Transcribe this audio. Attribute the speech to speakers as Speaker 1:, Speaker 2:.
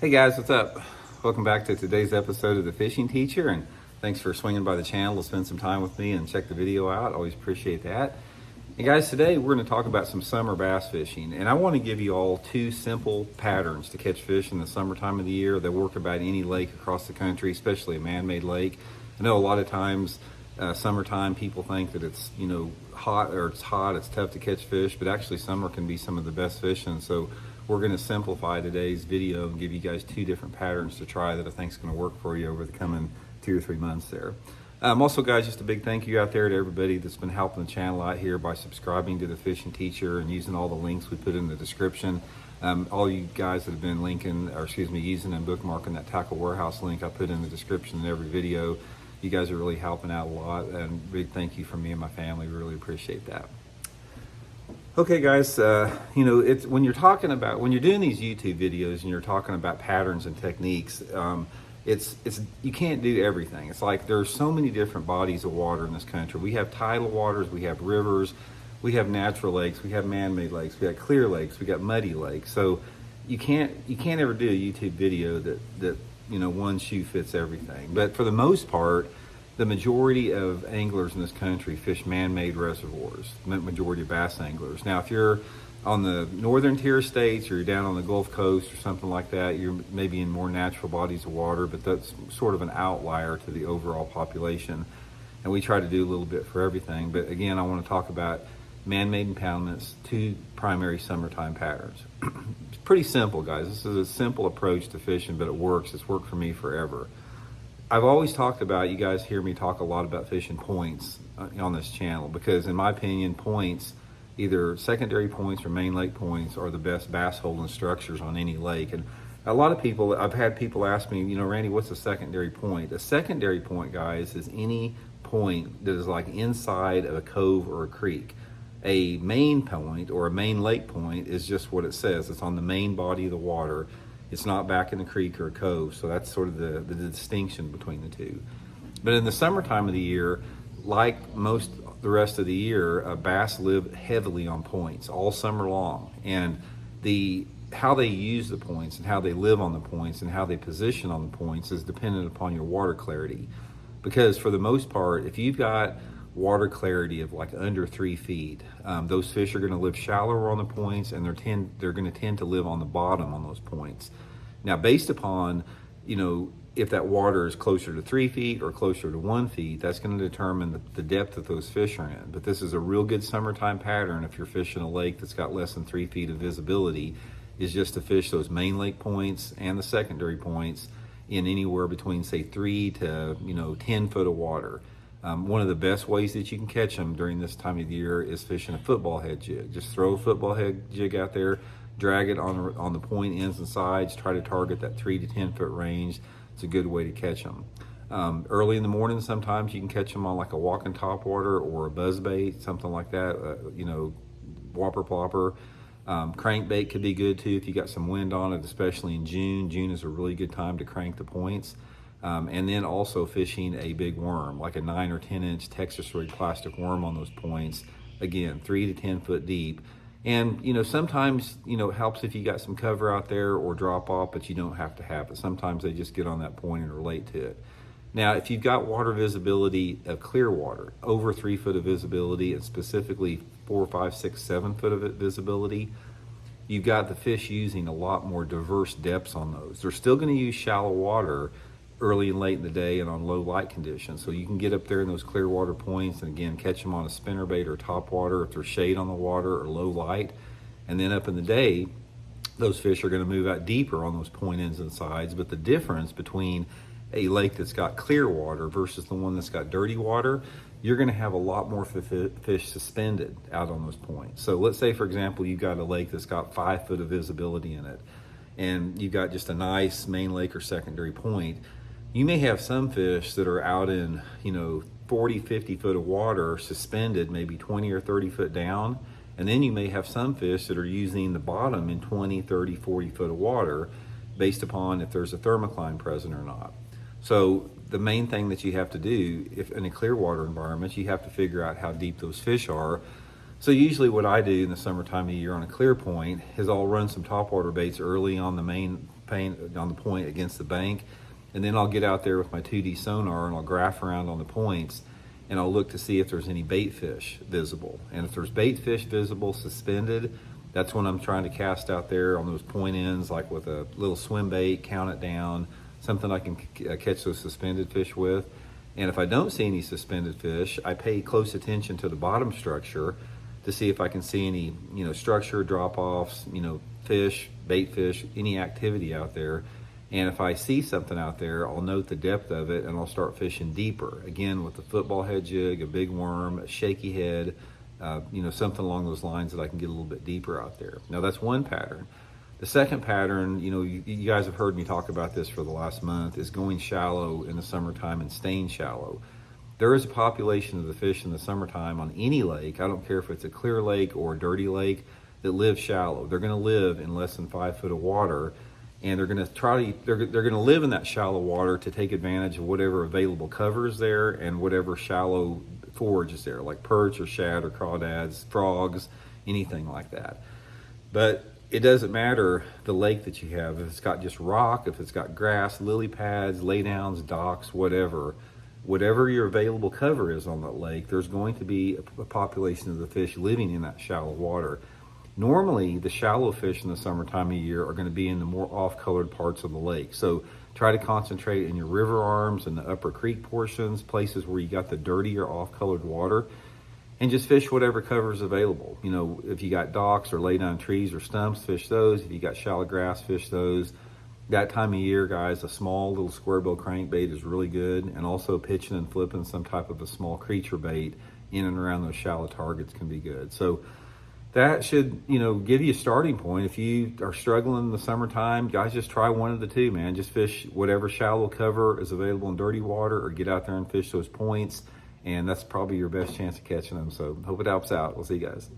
Speaker 1: Hey guys, what's up? Welcome back to today's episode of The Fishing Teacher, and thanks for swinging by the channel to spend some time with me and check the video out. Always appreciate that. And guys, today we're going to talk about some summer bass fishing, and I want to give you all two simple patterns to catch fish in the summertime of the year that work about any lake across the country, especially a man-made lake. I know a lot of times summertime people think that it's hot, it's tough to catch fish, but actually summer can be some of the best fishing. So we're going to simplify today's video and give you guys two different patterns to try that I think is going to work for you over the coming 2 or 3 months there. Also guys, just a big thank you out there to everybody that's been helping the channel out here by subscribing to The Fishing Teacher and using all the links we put in the description. All you guys that have been using and bookmarking that Tackle Warehouse link I put in the description in every video. You guys are really helping out a lot, and big thank you from me and my family. We really appreciate that. Okay guys, it's when you're doing these YouTube videos and you're talking about patterns and techniques, you can't do everything. It's like there's so many different bodies of water in this country. We have tidal waters, we have rivers, we have natural lakes, we have man-made lakes, we have clear lakes, we got muddy lakes. So you can't ever do a YouTube video that one shoe fits everything. But for the most part, the majority of anglers in this country fish man-made reservoirs, the majority of bass anglers. Now, if you're on the northern tier states or you're down on the Gulf Coast or something like that, you're maybe in more natural bodies of water, but that's sort of an outlier to the overall population. And we try to do a little bit for everything. But again, I want to talk about man-made impoundments, two primary summertime patterns. It's pretty simple, guys. This is a simple approach to fishing, but it works. It's worked for me forever. I've always talked about, you guys hear me talk a lot about fishing points on this channel, because in my opinion, points, either secondary points or main lake points, are the best bass holding structures on any lake. And a lot of people, I've had people ask me, Randy, what's a secondary point? A secondary point, guys, is any point that is like inside of a cove or a creek. A main point or a main lake point is just what it says. It's on the main body of the water. It's not back in the creek or a cove. So that's sort of the distinction between the two. But in the summertime of the year, like most the rest of the year, bass live heavily on points all summer long. And how they use the points and how they live on the points and how they position on the points is dependent upon your water clarity. Because for the most part, if you've got water clarity of like under 3 feet, those fish are going to live shallower on the points, and they're going to tend to live on the bottom on those points. Now, based upon if that water is closer to 3 feet or closer to 1 feet, that's going to determine the depth that those fish are in. But this is a real good summertime pattern if you're fishing a lake that's got less than 3 feet of visibility, is just to fish those main lake points and the secondary points in anywhere between, say, 3 to 10 foot of water. One of the best ways that you can catch them during this time of the year is fishing a football head jig. Just throw a football head jig out there, drag it on the point ends and sides, try to target that 3 to 10 foot range. It's a good way to catch them. Early in the morning, sometimes you can catch them on like a walking topwater or a buzzbait, something like that, whopper plopper. Crankbait could be good too if you got some wind on it, especially in June. June is a really good time to crank the points. And then also fishing a big worm, like a 9 or 10 inch Texas rig plastic worm on those points. Again, 3 to 10 foot deep. And sometimes it helps if you got some cover out there or drop off, but you don't have to have it. Sometimes they just get on that point and relate to it. Now, if you've got water visibility of clear water, over 3 foot of visibility, and specifically 4, 5, 6, 7 foot of visibility, you've got the fish using a lot more diverse depths on those. They're still going to use shallow water early and late in the day and on low light conditions. So you can get up there in those clear water points and again catch them on a spinnerbait or top water if there's shade on the water or low light. And then up in the day, those fish are going to move out deeper on those point ends and sides. But the difference between a lake that's got clear water versus the one that's got dirty water, you're going to have a lot more fish suspended out on those points. So let's say, for example, you've got a lake that's got 5 foot of visibility in it, and you've got just a nice main lake or secondary point. You may have some fish that are out in 40, 50 foot of water suspended, maybe 20 or 30 foot down. And then you may have some fish that are using the bottom in 20, 30, 40 foot of water based upon if there's a thermocline present or not. So the main thing that you have to do, if in a clear water environment, you have to figure out how deep those fish are. So usually what I do in the summertime of year on a clear point is I'll run some topwater baits early on the main on the point against the bank. And then I'll get out there with my 2D sonar and I'll graph around on the points and I'll look to see if there's any bait fish visible. And if there's bait fish visible suspended, that's when I'm trying to cast out there on those point ends, like with a little swim bait, count it down, something I can catch those suspended fish with. And if I don't see any suspended fish, I pay close attention to the bottom structure to see if I can see any, structure drop-offs, fish, bait fish, any activity out there. And if I see something out there, I'll note the depth of it and I'll start fishing deeper. Again, with a football head jig, a big worm, a shaky head, something along those lines that I can get a little bit deeper out there. Now that's one pattern. The second pattern, you guys have heard me talk about this for the last month, is going shallow in the summertime and staying shallow. There is a population of the fish in the summertime on any lake, I don't care if it's a clear lake or a dirty lake, that live shallow. They're gonna live in less than 5 foot of water, and they're gonna live in that shallow water to take advantage of whatever available cover is there and whatever shallow forage is there, like perch or shad or crawdads, frogs, anything like that. But it doesn't matter the lake that you have, if it's got just rock, if it's got grass, lily pads, laydowns, docks, whatever your available cover is on that lake, there's going to be a population of the fish living in that shallow water. Normally, the shallow fish in the summertime of year are going to be in the more off-colored parts of the lake. So try to concentrate in your river arms and the upper creek portions, places where you got the dirtier off-colored water, and just fish whatever cover is available. If you got docks or lay down trees or stumps, fish those. If you got shallow grass, fish those. That time of year, guys, a small little square bill crankbait is really good, and also pitching and flipping some type of a small creature bait in and around those shallow targets can be good. So that should, give you a starting point. If you are struggling in the summertime, guys, just try one of the two, man. Just fish whatever shallow cover is available in dirty water, or get out there and fish those points, and that's probably your best chance of catching them. So hope it helps out. We'll see you guys.